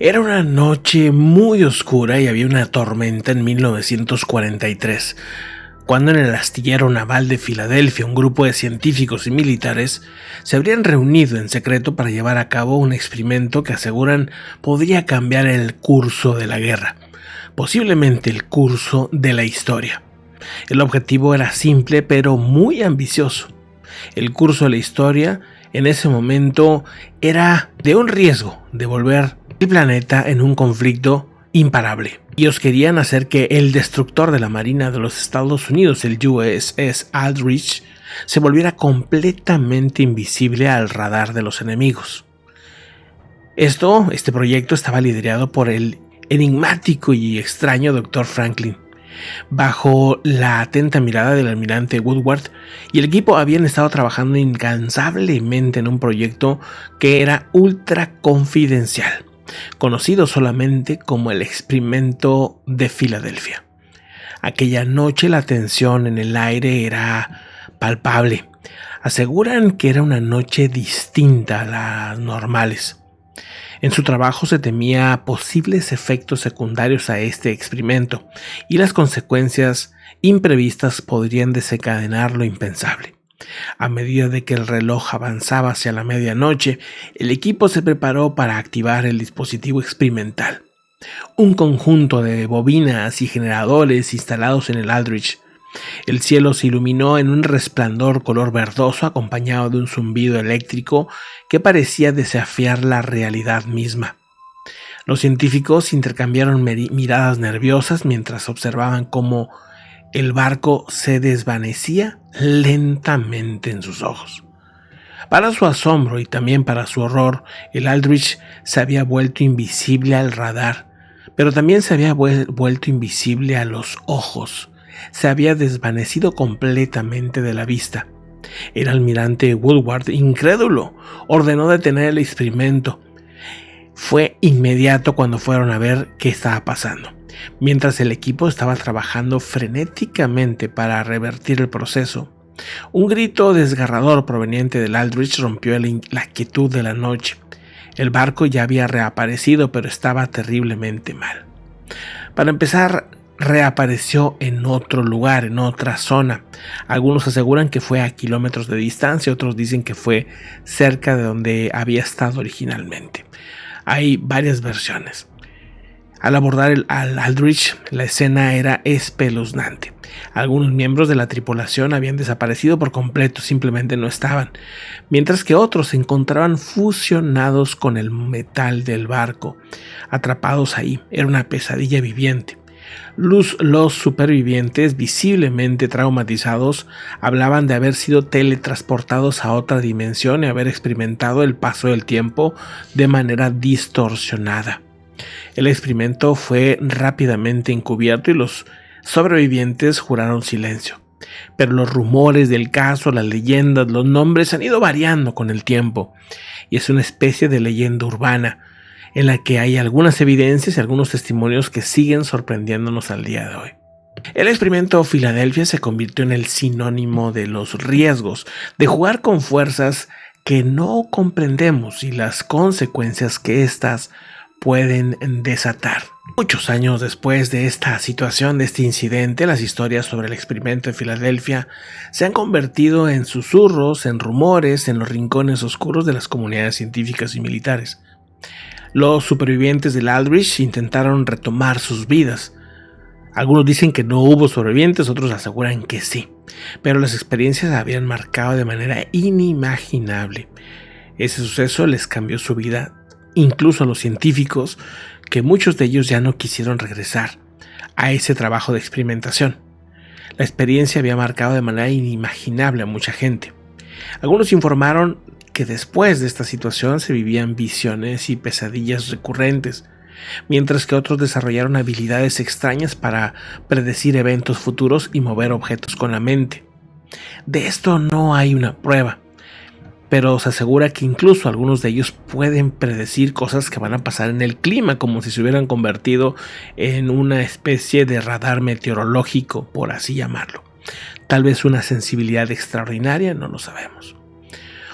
Era una noche muy oscura y había una tormenta en 1943, cuando en el astillero naval de Filadelfia un grupo de científicos y militares se habrían reunido en secreto para llevar a cabo un experimento que aseguran podría cambiar el curso de la guerra, posiblemente el curso de la historia. El objetivo era simple pero muy ambicioso. El curso de la historia en ese momento era de un riesgo de volver el planeta en un conflicto imparable. Ellos querían hacer que el destructor de la Marina de los Estados Unidos, el USS Aldrich, se volviera completamente invisible al radar de los enemigos. Este proyecto estaba liderado por el enigmático y extraño Dr. Franklin, bajo la atenta mirada del almirante Woodward, y el equipo habían estado trabajando incansablemente en un proyecto que era ultra confidencial, conocido solamente como el experimento de Filadelfia. Aquella noche la tensión en el aire era palpable. Aseguran que era una noche distinta a las normales. En su trabajo se temía posibles efectos secundarios a este experimento y las consecuencias imprevistas podrían desencadenar lo impensable. A medida de que el reloj avanzaba hacia la medianoche, el equipo se preparó para activar el dispositivo experimental. Un conjunto de bobinas y generadores instalados en el Aldrich. El cielo se iluminó en un resplandor color verdoso acompañado de un zumbido eléctrico que parecía desafiar la realidad misma. Los científicos intercambiaron miradas nerviosas mientras observaban cómo el barco se desvanecía lentamente en sus ojos. Para su asombro y también para su horror, el Aldrich se había vuelto invisible al radar, pero también se había vuelto invisible a los ojos. Se había desvanecido completamente de la vista. El almirante Woodward, incrédulo, ordenó detener el experimento. Fue inmediato cuando fueron a ver qué estaba pasando. Mientras el equipo estaba trabajando frenéticamente para revertir el proceso, un grito desgarrador proveniente del Aldrich rompió la quietud de la noche. El barco ya había reaparecido, pero estaba terriblemente mal. Para empezar, reapareció en otro lugar, en otra zona. Algunos aseguran que fue a kilómetros de distancia, otros dicen que fue cerca de donde había estado originalmente. Hay varias versiones. Al abordar al Aldrich, la escena era espeluznante. Algunos miembros de la tripulación habían desaparecido por completo, simplemente no estaban, mientras que otros se encontraban fusionados con el metal del barco, atrapados ahí. Era una pesadilla viviente. Los supervivientes, visiblemente traumatizados, hablaban de haber sido teletransportados a otra dimensión y haber experimentado el paso del tiempo de manera distorsionada. El experimento fue rápidamente encubierto y los sobrevivientes juraron silencio. Pero los rumores del caso, las leyendas, los nombres han ido variando con el tiempo, y es una especie de leyenda urbana en la que hay algunas evidencias y algunos testimonios que siguen sorprendiéndonos al día de hoy. El experimento Filadelfia se convirtió en el sinónimo de los riesgos, de jugar con fuerzas que no comprendemos y las consecuencias que éstas pueden desatar. Muchos años después de esta situación, de este incidente, las historias sobre el experimento de Filadelfia se han convertido en susurros, en rumores, en los rincones oscuros de las comunidades científicas y militares. Los supervivientes del Aldrich intentaron retomar sus vidas. Algunos dicen que no hubo sobrevivientes, otros aseguran que sí, pero las experiencias habían marcado de manera inimaginable. Ese suceso les cambió su vida, incluso a los científicos, que muchos de ellos ya no quisieron regresar a ese trabajo de experimentación. La experiencia había marcado de manera inimaginable a mucha gente. Algunos informaron que después de esta situación se vivían visiones y pesadillas recurrentes, mientras que otros desarrollaron habilidades extrañas para predecir eventos futuros y mover objetos con la mente. De esto no hay una prueba, pero se asegura que incluso algunos de ellos pueden predecir cosas que van a pasar en el clima, como si se hubieran convertido en una especie de radar meteorológico, por así llamarlo. Tal vez una sensibilidad extraordinaria, no lo sabemos.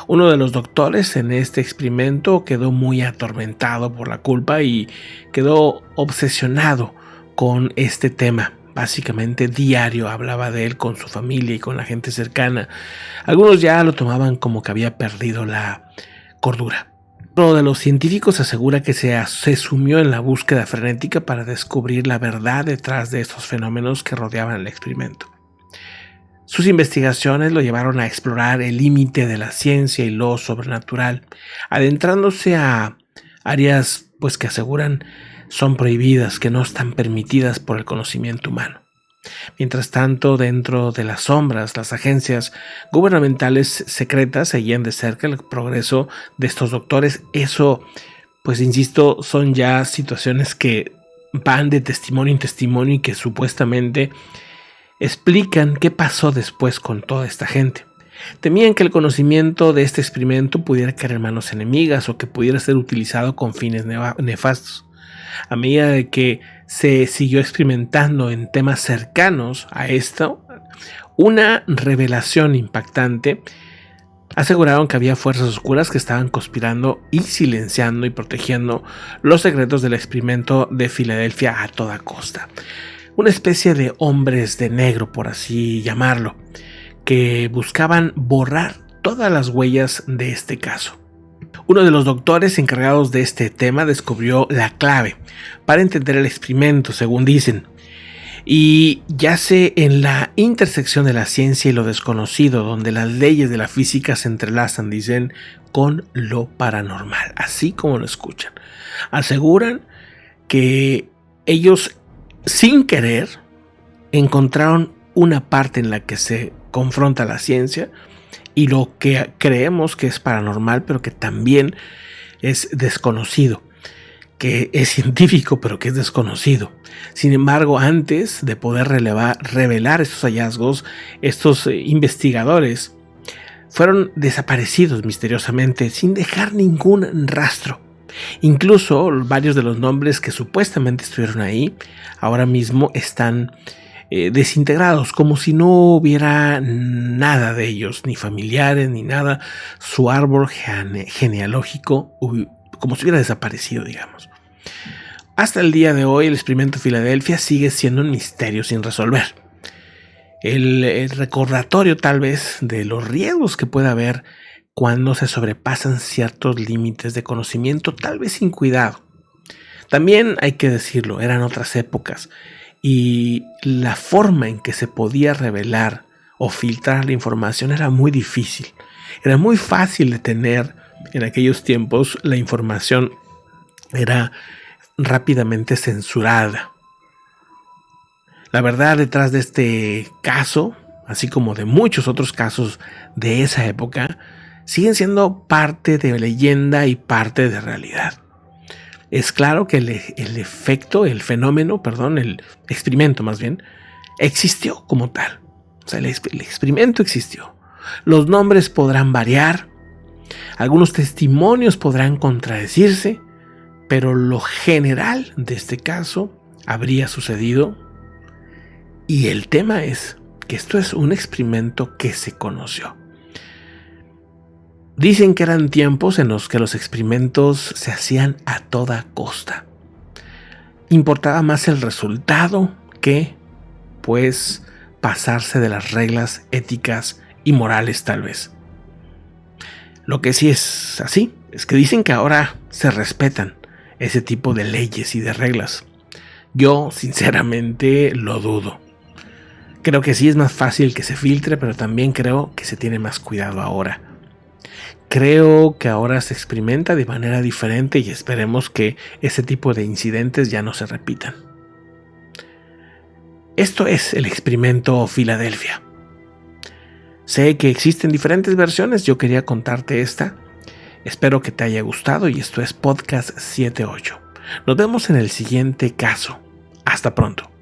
Uno de los doctores en este experimento quedó muy atormentado por la culpa y quedó obsesionado con este tema. Básicamente diario hablaba de él con su familia y con la gente cercana. Algunos ya lo tomaban como que había perdido la cordura. Uno de los científicos asegura que se sumió en la búsqueda frenética para descubrir la verdad detrás de estos fenómenos que rodeaban el experimento. Sus investigaciones lo llevaron a explorar el límite de la ciencia y lo sobrenatural, adentrándose a áreas que aseguran son prohibidas, que no están permitidas por el conocimiento humano. Mientras tanto, dentro de las sombras, las agencias gubernamentales secretas seguían de cerca el progreso de estos doctores. Eso, insisto, son ya situaciones que van de testimonio en testimonio y que supuestamente explican qué pasó después con toda esta gente. Temían que el conocimiento de este experimento pudiera caer en manos enemigas o que pudiera ser utilizado con fines nefastos. A medida de que se siguió experimentando en temas cercanos a esto, una revelación impactante aseguraron que había fuerzas oscuras que estaban conspirando y silenciando y protegiendo los secretos del experimento de Filadelfia a toda costa. Una especie de hombres de negro, por así llamarlo, que buscaban borrar todas las huellas de este caso. Uno de los doctores encargados de este tema descubrió la clave para entender el experimento, según dicen, y yace en la intersección de la ciencia y lo desconocido, donde las leyes de la física se entrelazan, dicen, con lo paranormal, así como lo escuchan. Aseguran que ellos, sin querer, encontraron una parte en la que se confronta la ciencia y lo que creemos que es paranormal, pero que también es desconocido, que es científico, pero que es desconocido. Sin embargo, antes de poder revelar estos hallazgos, estos investigadores fueron desaparecidos misteriosamente, sin dejar ningún rastro. Incluso varios de los nombres que supuestamente estuvieron ahí, ahora mismo están desintegrados, como si no hubiera nada de ellos, ni familiares, ni nada. Su árbol genealógico como si hubiera desaparecido, digamos. Hasta el día de hoy, el experimento de Filadelfia sigue siendo un misterio sin resolver. El recordatorio, tal vez, de los riesgos que puede haber cuando se sobrepasan ciertos límites de conocimiento, tal vez sin cuidado. También hay que decirlo, eran otras épocas y la forma en que se podía revelar o filtrar la información era muy difícil. Era muy fácil de tener en aquellos tiempos, la información era rápidamente censurada. La verdad detrás de este caso, así como de muchos otros casos de esa época, siguen siendo parte de leyenda y parte de realidad. Es claro que el experimento más bien, existió como tal. O sea, el experimento existió. Los nombres podrán variar, algunos testimonios podrán contradecirse, pero lo general de este caso habría sucedido. Y el tema es que esto es un experimento que se conoció. Dicen que eran tiempos en los que los experimentos se hacían a toda costa. Importaba más el resultado que, pasarse de las reglas éticas y morales tal vez. Lo que sí es así, es que dicen que ahora se respetan ese tipo de leyes y de reglas. Yo, sinceramente, lo dudo. Creo que sí es más fácil que se filtre, pero también creo que se tiene más cuidado ahora. Creo que ahora se experimenta de manera diferente y esperemos que ese tipo de incidentes ya no se repitan. Esto es el experimento Filadelfia. Sé que existen diferentes versiones, yo quería contarte esta. Espero que te haya gustado y esto es Podcast 78. Nos vemos en el siguiente caso. Hasta pronto.